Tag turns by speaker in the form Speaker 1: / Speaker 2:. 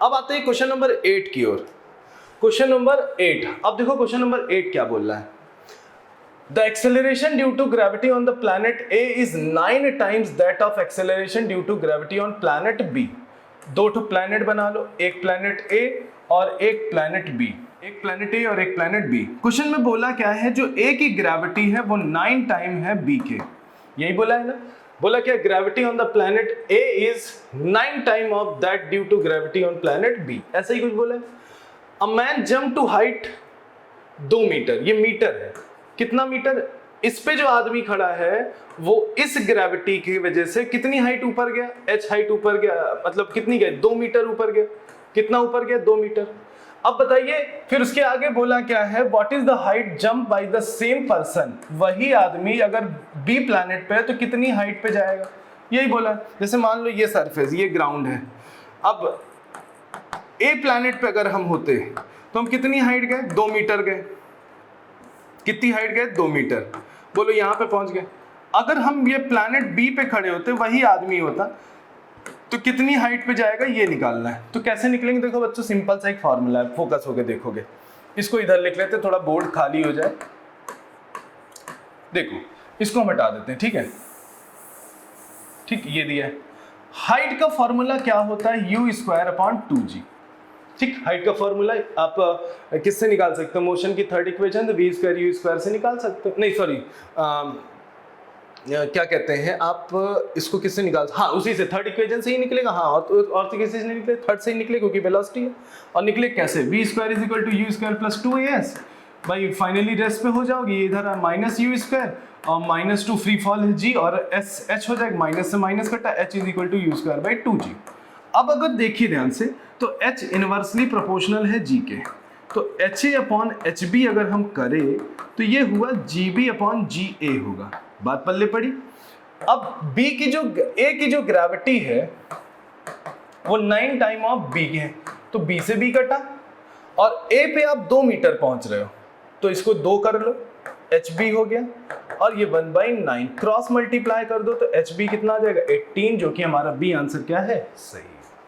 Speaker 1: अब आते हैं क्वेश्चन नंबर 8 की ओर। क्वेश्चन नंबर 8, अब देखो क्वेश्चन नंबर 8 क्या बोल रहा है। The acceleration due to gravity on the planet A is 9 times that of acceleration due to gravity on planet B. दो ठो प्लैनेट बना लो, एक प्लैनेट ए और एक प्लैनेट बी, एक प्लैनेट ए और एक प्लैनेट बी। क्वेश्चन में बोला क्या है, जो ए की ग्रेविटी है वो 9 टाइम है बी के, यही बोला है ना। बोला क्या, gravity on the planet A is 9 time of that due to gravity on planet B, ऐसा ही कुछ बोला है। A man jump to height 2 metre, ये मीटर है, कितना मीटर, इस पे जो आदमी खड़ा है वो इस ग्रेविटी की वजह से कितनी हाइट ऊपर गया, h हाइट ऊपर गया, मतलब कितनी गई, 2 मीटर ऊपर गया। कितना ऊपर गया, 2 मीटर। अब बताइए फिर उसके आगे बोला क्या है, what is the height jump by the same person, वही आदमी अगर बी प्लैनेट पे है तो कितनी हाइट पे जाएगा, यही बोला। जैसे मान लो ये सरफेस, ये ग्राउंड है, अब ए प्लैनेट पे अगर हम होते तो हम कितनी हाइट गए, 2 मीटर गए। कितनी हाइट गए, 2 मीटर। बोलो यहाँ पे पहुंच गए। अगर हम ये प्लैनेट बी पे खड़े होते, वही आदमी होता, तो कितनी हाइट पे जाएगा ये निकालना है। तो कैसे निकलेंगे, देखो बच्चों सिंपल सा एक फॉर्मूला है, फोकस होके देखोगे। इसको इधर लिख लेते, थोड़ा बोर्ड खाली हो जाए। देखो इसको हम हटा देते हैं, ठीक है, ठीक, ये दिया है। हाइट का फॉर्मूला क्या होता है, u²/2g। ठीक, हाइट का फॉर्मूला आप किससे निकाल सकते हो, मोशन की थर्ड इक्वेशन तो v²u² से निकाल सकते हो, नहीं सॉरी क्या कहते हैं आप इसको किससे निकाल, हाँ उसी से, थर्ड इक्वेशन से ही निकलेगा। हाँ और तो किसी से नहीं निकले, थर्ड से ही निकले क्योंकि वेलोसिटी है। और निकले कैसे, v² = u² + 2as। भाई फाइनली रेस्ट पे हो जाओगी, इधर -u² और -2 फ्री फॉल है g और h हो जाएगा, माइनस से माइनस कटा, h = u²/2g। अब अगर देखिए ध्यान से तो h इनवर्सली प्रोपोर्शनल है g के, तो HA/HB अगर हम करें तो ये हुआ GB/GA होगा। बात पल्ले पड़ी। अब B की जो A की जो ग्रेविटी है वो 9 टाइम ऑफ B है, तो B से B कटा और A पे आप 2 मीटर पहुंच रहे हो, तो इसको 2 कर लो, HB हो गया, और ये 1/9 क्रॉस मल्टीप्लाई कर दो तो HB कितना आ जाएगा, 18, जो कि हमारा B आंसर क्या है, सही।